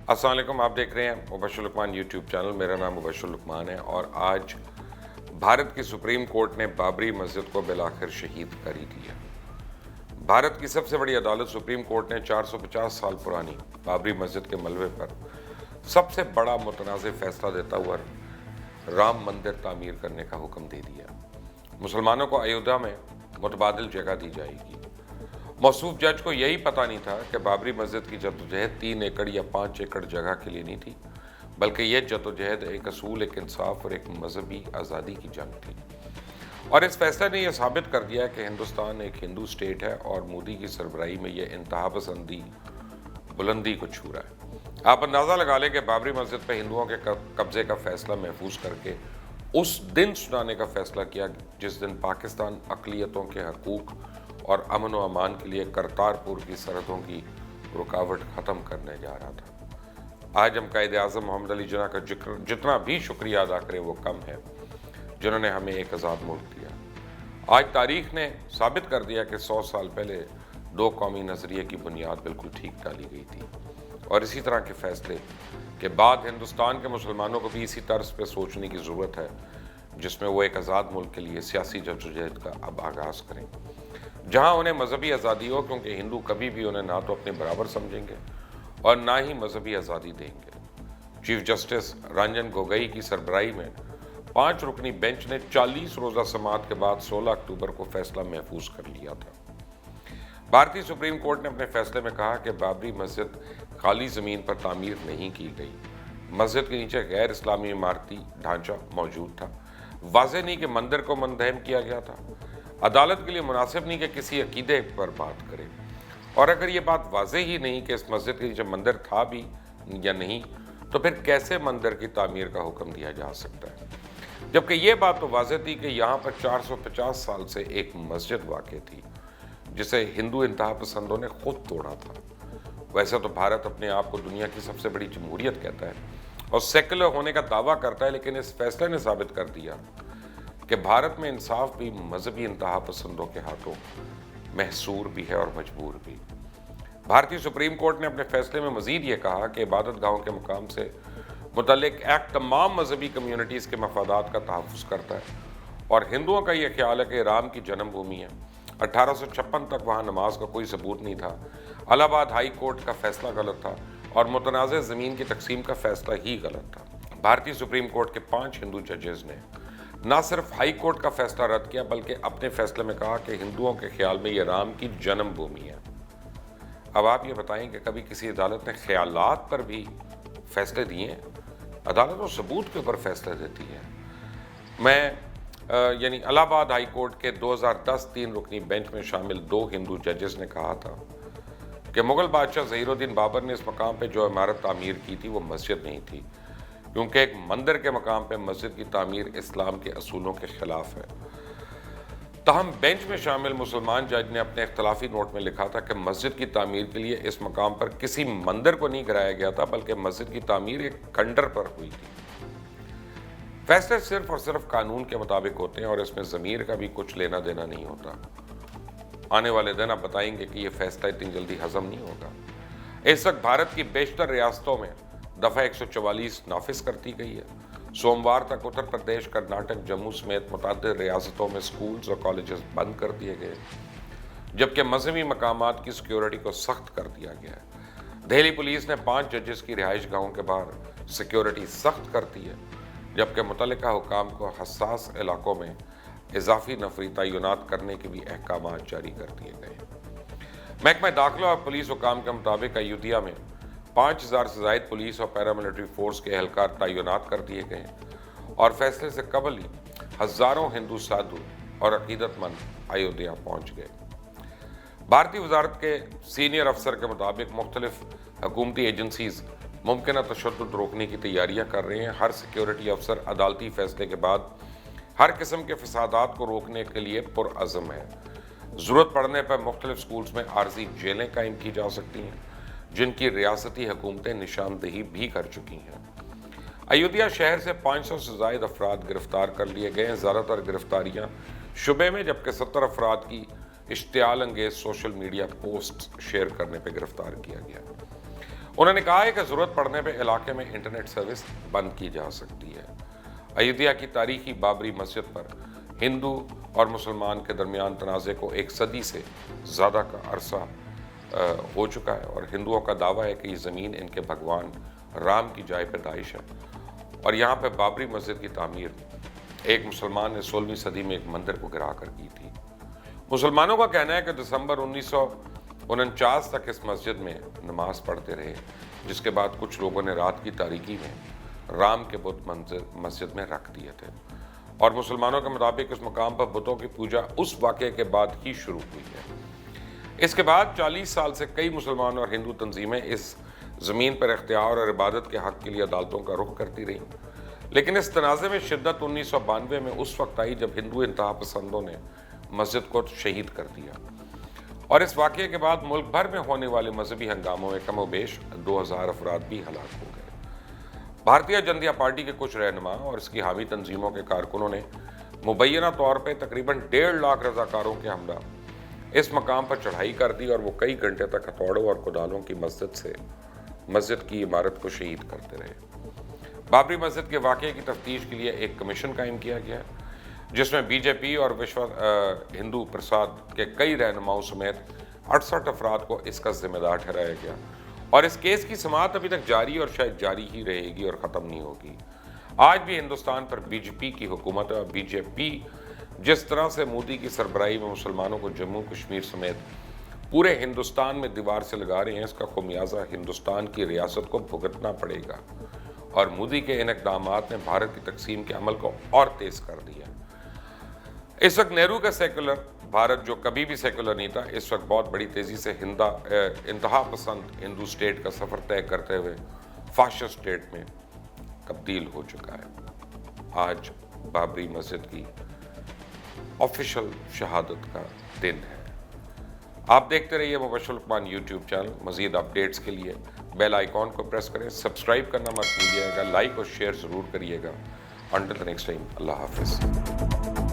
السلام علیکم، آپ دیکھ رہے ہیں مبشر لقمان یوٹیوب چینل۔ میرا نام مبشر لقمان ہے اور آج بھارت کی سپریم کورٹ نے بابری مسجد کو بالآخر شہید کر ہی دیا۔ بھارت کی سب سے بڑی عدالت سپریم کورٹ نے 450 سال پرانی بابری مسجد کے ملبے پر سب سے بڑا متنازع فیصلہ دیتا ہوا رام مندر تعمیر کرنے کا حکم دے دیا۔ مسلمانوں کو ایودھیا میں متبادل جگہ دی جائے گی۔ موصوف جج کو یہی پتہ نہیں تھا کہ بابری مسجد کی جدوجہد 3 ایکڑ یا 5 ایکڑ جگہ کے لیے نہیں تھی، بلکہ یہ جدوجہد ایک اصول، ایک انصاف اور ایک مذہبی آزادی کی جنگ تھی۔ اور اس فیصلے نے یہ ثابت کر دیا کہ ہندوستان ایک ہندو اسٹیٹ ہے اور مودی کی سربراہی میں یہ انتہا پسندی بلندی کو چھو رہا ہے۔ آپ اندازہ لگا لیں کہ بابری مسجد پہ ہندوؤں کے قبضے کا فیصلہ محفوظ کر کے اس دن سنانے کا فیصلہ کیا جس دن پاکستان اقلیتوں کے حقوق اور امن و امان کے لیے کرتارپور کی سرحدوں کی رکاوٹ ختم کرنے جا رہا تھا۔ آج ہم قائد اعظم محمد علی جناح کا جتنا بھی شکریہ ادا کریں وہ کم ہے، جنہوں نے ہمیں ایک آزاد ملک دیا۔ آج تاریخ نے ثابت کر دیا کہ 100 سال پہلے 2 قومی نظریے کی بنیاد بالکل ٹھیک ڈالی گئی تھی، اور اسی طرح کے فیصلے کے بعد ہندوستان کے مسلمانوں کو بھی اسی طرز پہ سوچنے کی ضرورت ہے جس میں وہ ایک آزاد ملک کے لیے سیاسی جدوجہد کا اب آغاز کریں، جہاں انہیں مذہبی آزادی ہو، کیونکہ ہندو کبھی بھی انہیں نہ تو اپنے برابر سمجھیں گے اور نہ ہی مذہبی آزادی دیں گے۔ چیف جسٹس رنجن گوگئی کی سربراہی میں 5 رکنی بینچ نے 40 روزہ سماعت کے بعد 16 اکتوبر کو فیصلہ محفوظ کر لیا تھا۔ بھارتی سپریم کورٹ نے اپنے فیصلے میں کہا کہ بابری مسجد خالی زمین پر تعمیر نہیں کی گئی۔ مسجد کے نیچے غیر اسلامی عمارتی ڈھانچہ موجود تھا۔ واضح نہیں کہ مندر کو منہدم کیا گیا تھا۔ عدالت کے لیے مناسب نہیں کہ کسی عقیدے پر بات کرے، اور اگر یہ بات واضح ہی نہیں کہ اس مسجد کے نیچے مندر تھا بھی یا نہیں، تو پھر کیسے مندر کی تعمیر کا حکم دیا جا سکتا ہے؟ جبکہ یہ بات تو واضح تھی کہ یہاں پر 450 سال سے ایک مسجد واقع تھی جسے ہندو انتہا پسندوں نے خود توڑا تھا۔ ویسے تو بھارت اپنے آپ کو دنیا کی سب سے بڑی جمہوریت کہتا ہے اور سیکولر ہونے کا دعویٰ کرتا ہے، لیکن اس فیصلے نے ثابت کر دیا کہ بھارت میں انصاف بھی مذہبی انتہا پسندوں کے ہاتھوں محصور بھی ہے اور مجبور بھی۔ بھارتی سپریم کورٹ نے اپنے فیصلے میں مزید یہ کہا کہ عبادت گاہوں کے مقام سے متعلق ایکٹ تمام مذہبی کمیونٹیز کے مفادات کا تحفظ کرتا ہے، اور ہندوؤں کا یہ خیال ہے کہ رام کی جنم بھومی ہے۔ 1856 تک وہاں نماز کا کوئی ثبوت نہیں تھا۔ الہ آباد ہائی کورٹ کا فیصلہ غلط تھا اور متنازع زمین کی تقسیم کا فیصلہ ہی غلط تھا۔ بھارتی سپریم کورٹ کے 5 ہندو ججز نے نہ صرف ہائی کورٹ کا فیصلہ رد کیا بلکہ اپنے فیصلے میں کہا کہ ہندوؤں کے خیال میں یہ رام کی جنم بھومی ہے۔ اب آپ یہ بتائیں کہ کبھی کسی عدالت نے خیالات پر بھی فیصلے دیے ہیں؟ عدالت و ثبوت کے اوپر فیصلے دیتی ہے۔ الہ آباد ہائی کورٹ کے 2010 3 رکنی بینچ میں شامل 2 ہندو ججز نے کہا تھا کہ مغل بادشاہ ظہیر الدین بابر نے اس مقام پہ جو عمارت تعمیر کی تھی وہ مسجد نہیں تھی، کیونکہ ایک مندر کے مقام پہ مسجد کی تعمیر اسلام کے اصولوں کے خلاف ہے۔ تاہم بینچ میں شامل مسلمان جج نے اپنے اختلافی نوٹ میں لکھا تھا کہ مسجد کی تعمیر کے لیے اس مقام پر کسی مندر کو نہیں گرایا گیا تھا، بلکہ مسجد کی تعمیر ایک کھنڈر پر ہوئی تھی۔ فیصلے صرف اور صرف قانون کے مطابق ہوتے ہیں اور اس میں ضمیر کا بھی کچھ لینا دینا نہیں ہوتا۔ آنے والے دن آپ بتائیں گے کہ یہ فیصلہ اتنی جلدی ہضم نہیں ہوگا۔ اس وقت بھارت کی بیشتر ریاستوں میں دفعہ 144 نافذ کر دی گئی ہے۔ سوموار تک اتر پردیش، کرناٹک، جموں سمیت متعدد ریاستوں میں سکولز اور کالجز بند کر دیے گئے، جبکہ مذہبی مقامات کی سیکیورٹی کو سخت کر دیا گیا ہے۔ دہلی پولیس نے 5 ججز کی رہائش گاہوں کے باہر سیکیورٹی سخت کر دی ہے، جبکہ متعلقہ حکام کو حساس علاقوں میں اضافی نفری تعینات کرنے کے بھی احکامات جاری کر دیے گئے ہیں۔ محکمہ داخلہ اور پولیس حکام کے مطابق ایودھیا میں 5000 سے زائد پولیس اور پیراملٹری فورس کے اہلکار تعینات کر دیے گئے ہیں، اور فیصلے سے قبل ہی ہزاروں ہندو سادھو اور عقیدت مند ایودھیا پہنچ گئے۔ بھارتی وزارت کے سینئر افسر کے مطابق مختلف حکومتی ایجنسیز ممکنہ تشدد روکنے کی تیاریاں کر رہے ہیں۔ ہر سیکیورٹی افسر عدالتی فیصلے کے بعد ہر قسم کے فسادات کو روکنے کے لیے پرعزم ہے۔ ضرورت پڑنے پر مختلف سکولز میں عارضی جیلیں قائم کی جا سکتی ہیں، جن کی ریاستی حکومتیں نشاندہی بھی کر چکی ہیں۔ ایودھیا شہر سے 500 سے زائد افراد گرفتار کر لیے گئے ہیں۔ زیادہ تر گرفتاریاں شبے میں، جبکہ 70 افراد کی اشتعال انگیز سوشل میڈیا پوسٹ شیئر کرنے پہ گرفتار کیا گیا۔ انہوں نے کہا ہے کہ ضرورت پڑنے پہ علاقے میں انٹرنیٹ سروس بند کی جا سکتی ہے۔ ایودھیا کی تاریخی بابری مسجد پر ہندو اور مسلمان کے درمیان تنازع کو ایک صدی سے زیادہ کا عرصہ ہو چکا ہے، اور ہندوؤں کا دعویٰ ہے کہ یہ زمین ان کے بھگوان رام کی جائے پیدائش ہے، اور یہاں پہ بابری مسجد کی تعمیر ایک مسلمان نے 16ویں صدی میں ایک مندر کو گرا کر کی تھی۔ مسلمانوں کا کہنا ہے کہ دسمبر 1949 تک اس مسجد میں نماز پڑھتے رہے، جس کے بعد کچھ لوگوں نے رات کی تاریکی میں رام کے بت مسجد میں رکھ دیے تھے، اور مسلمانوں کے مطابق اس مقام پر بتوں کی پوجا اس واقعے کے بعد ہی شروع ہوئی ہے۔ اس کے بعد 40 سال سے کئی مسلمان اور ہندو تنظیمیں اس زمین پر اختیار اور عبادت کے حق کے لیے عدالتوں کا رخ کرتی رہیں، لیکن اس تنازع میں شدت 1992 میں اس وقت آئی جب ہندو انتہا پسندوں نے مسجد کو شہید کر دیا، اور اس واقعے کے بعد ملک بھر میں ہونے والے مذہبی ہنگاموں میں کم و بیش 2000 افراد بھی ہلاک ہو گئے۔ بھارتیہ جنتا پارٹی کے کچھ رہنما اور اس کی حامی تنظیموں کے کارکنوں نے مبینہ طور پہ تقریباً 1.5 لاکھ رضاکاروں کے ہمراہ اس مقام پر چڑھائی کر دی، اور وہ کئی گھنٹے تک ہتھوڑوں اور کدالوں کی مسجد کی عمارت کو شہید کرتے رہے۔ بابری مسجد کے واقعے کی تفتیش کے لیے ایک کمیشن قائم کیا گیا، جس میں بی جے پی اور وشو ہندو پرساد کے کئی رہنماؤں سمیت 68 افراد کو اس کا ذمہ دار ٹھہرایا گیا، اور اس کیس کی سماعت ابھی تک جاری اور شاید جاری ہی رہے گی اور ختم نہیں ہوگی۔ آج بھی ہندوستان پر بی جے پی کی حکومت ہے، اور بی جے پی جس طرح سے مودی کی سربراہی میں مسلمانوں کو جموں کشمیر سمیت پورے ہندوستان میں دیوار سے لگا رہے ہیں، اس کا خمیازہ ہندوستان کی ریاست کو بھگتنا پڑے گا، اور مودی کے ان اقدامات نے بھارت کی تقسیم کے عمل کو اور تیز کر دیا۔ اس وقت نہرو کا سیکولر بھارت، جو کبھی بھی سیکولر نہیں تھا، اس وقت بہت بڑی تیزی سے انتہا پسند ہندو اسٹیٹ کا سفر طے کرتے ہوئے فاشسٹ اسٹیٹ میں تبدیل ہو چکا ہے۔ آج بابری مسجد کی آفیشیل شہادت کا دن ہے۔ آپ دیکھتے رہیے مبشر لقمان یوٹیوب چینل۔ مزید اپڈیٹس کے لیے بیل آئیکن کو پریس کریں، سبسکرائب کرنا مت بھولیے گا، لائک اور شیئر ضرور کریے گا۔ انٹل دی نیکسٹ ٹائم، اللہ حافظ۔